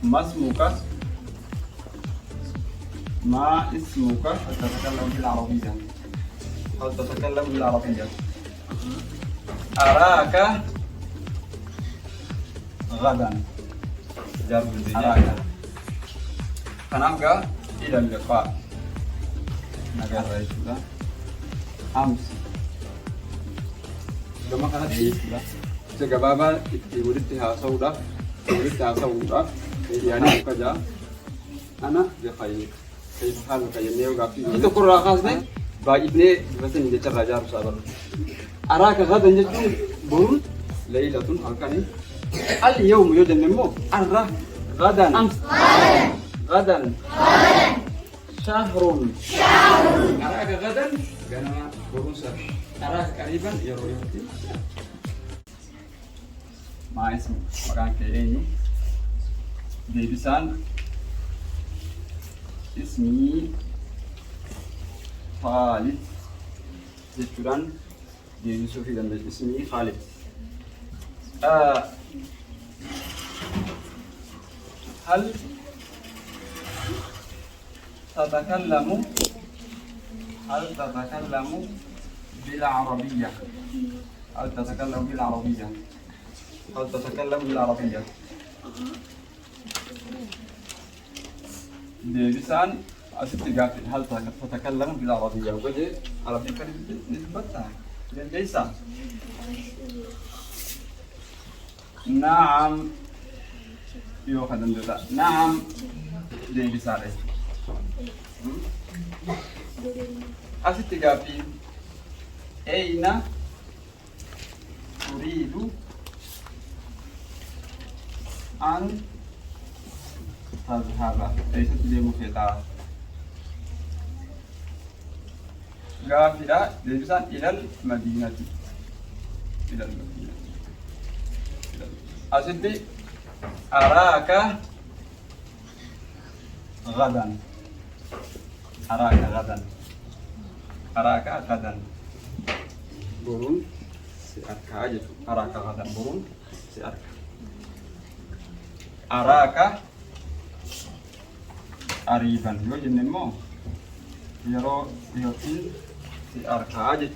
ما اسمك؟ ما اسمك؟ هل تتكلم بالعربية؟ هل تتكلم بالعربية؟ أراك غدا. جرب أراك. فنبقى إلى اللقاء. نقرأ رئيسنا أمس. لما كانت رئيسنا سجبابا ولدتها سوداء يعني كذا أنا بخير. كيف حالك يا نيو غافي؟ إنت كل خاصة بايبني بس إني ترى جار صابر. أراك غدا نجتون بول ليلة هالكني اليوم يوجد نمو أراك غدا أمس غدا شهر أراك غدا جنا بروسا أراك قريبا يا رويتي ما اسمه مكان كيني ديبسان اسمي خالد جتران ديبسو في دم اسمي خالد هل تتكلم بالعربية؟ هل تتكلم بالعربية؟ هل تتكلم بالعربية؟ بلسان أستجابة هل تتكلم بالعربية؟ وجه عربية كلمة نسبتها ليس نعم يوخذ عندنا نعم بلسان أستجابة أين تريد أن تذهب؟ ليست بمفيدة. قافلة لبسان إلى المدينة. أسدي أراك غدا. أراك غدا. برون سأرك أجل. أراك غدا برون سأرك. أراك قريبا يوجد نمو يرو يوتين سأرك أجل.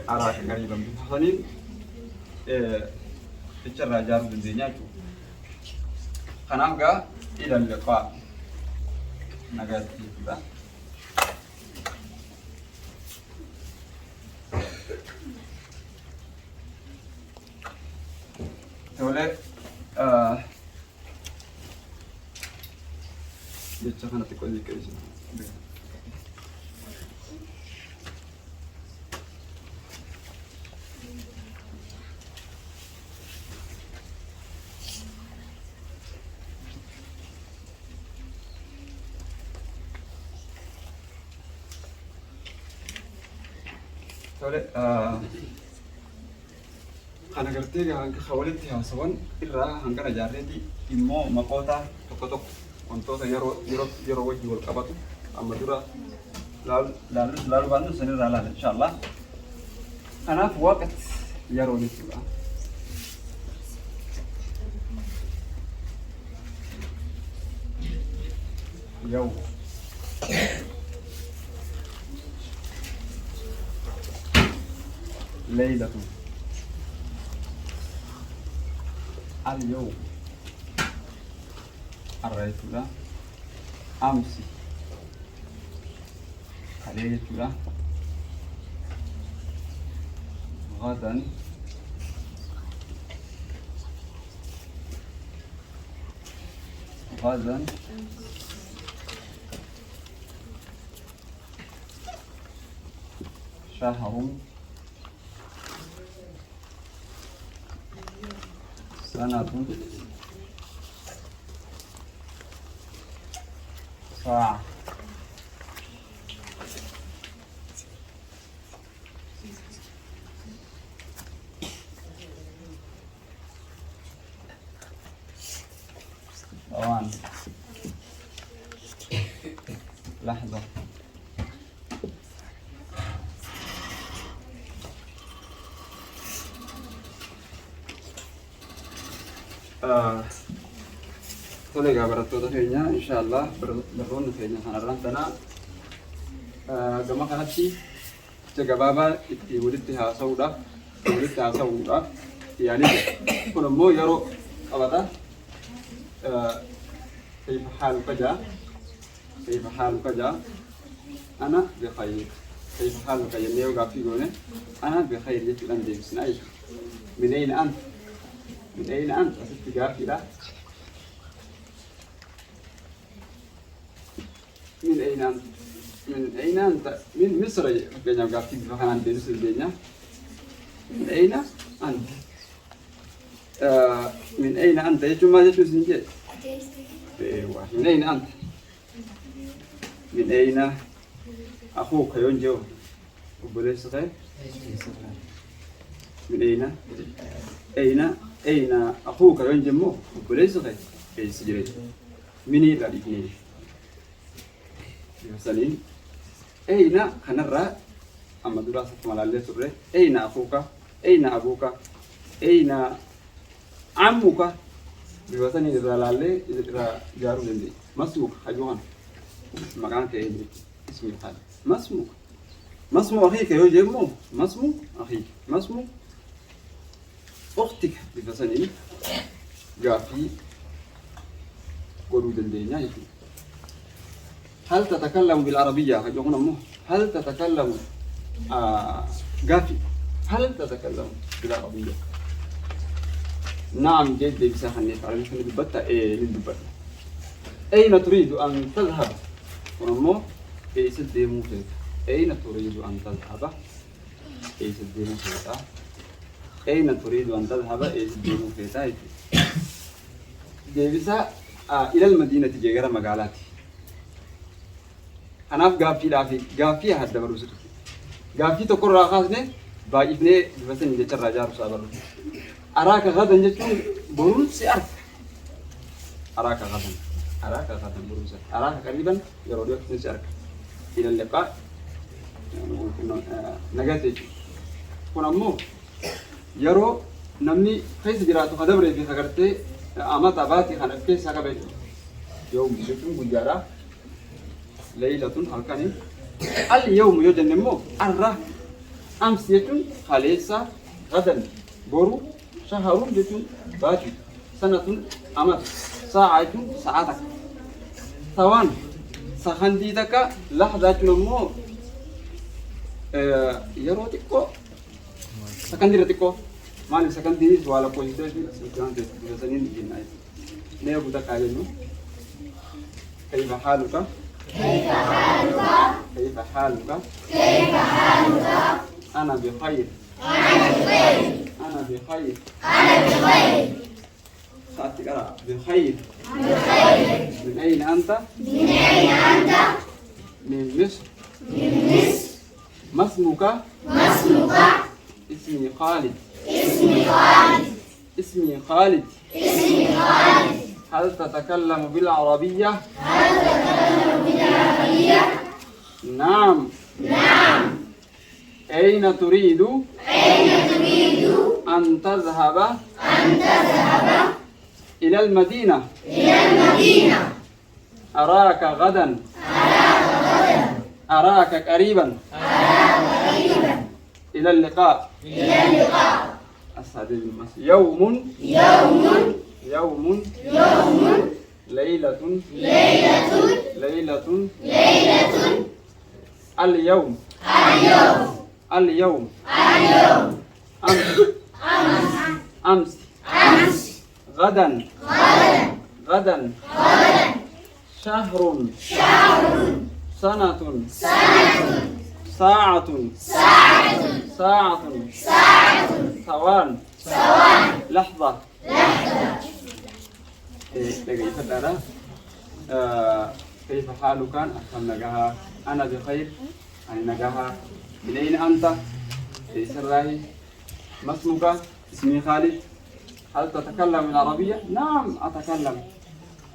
أراك قريبا بحسنين تجرى جارب الدنيا خنابقى إلى اللقاء نقاط كذا تولي يتشخنا تقول لي كيف أنا قلت لك أنك خولتي هاسوان إلا أنك نجارتي إمو مقوتا تكتك أنتو يرو وجه والقبط أما درا lalu bantu sendiri jalan insyaallah أنا في وقت يرو نسوا يوم ليلة اليوم الرئيس له أمس عليه له غدا شهر سنة ساعة ثواني لحظة Tole egaa barattoota keenya inshaallah barnoonni keenya kanarraan tanaa gama kanatti jecha gabaabaa itti walitti haasa'uudhaaf yaalii kun immoo yeroo qabata كيف حالك جاء كيف حالك جاء أنا بخير كيف حالك يا نيو قافيقوني أنا بخير يجب أن ديبسنا من أين أنت من أين أنت أسفت قافي لا من أين أنت من أين أنت من مصر كان قافي فكان عند مصر الدنيا من أين أنت من أين أنت يجب ما يجب سنجي من أين أنت؟ من أين أخوك ينجو؟ وبليس غير؟ من أين أخوك ينجمو؟ وبليس غير؟ أي سجري من إلى الاثنين مثلاً أين خنرة أما دراسة ملالة سورة أين أخوك؟ أين أبوك؟ أين عمك؟ بواسطة الرلالة إذا جارو لندي مسموك حجوان مكان كأني اسمي خال مسموك أخيك يو جمو مسموك أخيك مسموك أختك بواسطة جافي قرود الدنيا يكون هل تتكلم بالعربية حجوان مو هل تتكلم جافي هل تتكلم بالعربية نعم جد بسهل نفعل نحن بالبتة للبتة أين تريد أن تذهب؟ ونمو أي سد موتة أين تريد أن تذهب؟ أي سد موتة أين تريد أن تذهب؟ أي سد موتة جيبسا إلى المدينة جيرة مقالاتي أنا في قافي هذا بروسك قافي تقول راخاسني بايفني بس نجت الرجال صابر أراك غدا جتون برون سيارك أراك غدا برون سيارك أراك قريبا يروديك سيارك إلى اللقاء نجاتي كنا مو يرو نمني خيس جراتو خدبري في خكرتي أما تباتي خنف كيس هكبيت يوم جتون بجارة ليلة هلكاني اليوم يوجد نمو أرى أمس يتون خليسة غدا برو شهر جتون باجي سنة أمد ساعة ساعتك ثوان سخنديدك لحظة نمو يروتيكو سكنديرتيكو ماني سكنديري ولا كويسة سكنديري سنين جناي نيو بدا كاينو كيف حالك كيف حالك أنا بخير أنا بخير سأتك أرى بخير من أين أنت؟ من مصر ما اسمك؟ اسمي خالد هل تتكلم بالعربية؟ نعم أين تريد أن تذهب إلى المدينة أراك غدا أراك قريبا إلى اللقاء أسعد المسيح يوم ليلة اليوم أمس غدا شهر سنة ساعة ثوان لحظة كيف حالك؟ أكرم نجاها أنا بخير أنا نجاها من أين أنت؟ ليس الراهي ما اسمك؟ اسمي خالد هل تتكلم العربية؟ نعم أتكلم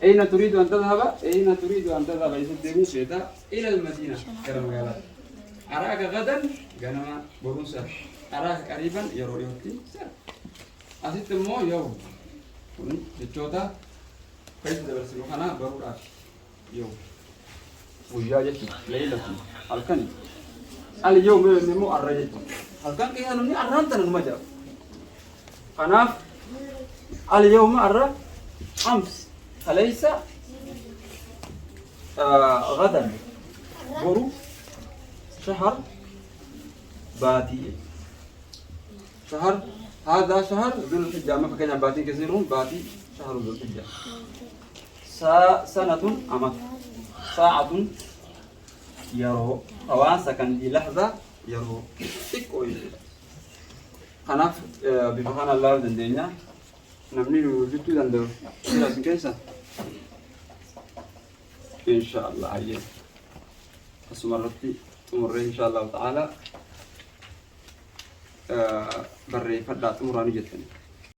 أين تريد أن تذهب؟ يصدقون شيئا إلى المدينة كرم قال أراك غدا جنما برون سر أراك قريبا يروي سر أسيت مو يوم Kun jechoota keessa dabarsinu kana baruudhaaf yoo guyyaa jechuudha leelatu halkani al yoo immoo arra jechuudha halkan keessa namni arraan tana numa jira kanaaf al yoo arra ams kaleessa غدا برو شهر باتي شهر هذا شهر ذو الحجة ما فكنا باتي كثيرون باتي شهر ذو الحجة سنة أمت ساعة يرو أوان سكن دي لحظة يرو تكوي خناف بفخان الله دندينا نمني وجدت دندو لازم كيسا إن شاء الله عيّن أسمرتي تمرين إن شاء الله تعالى بري فدا تمراني جدا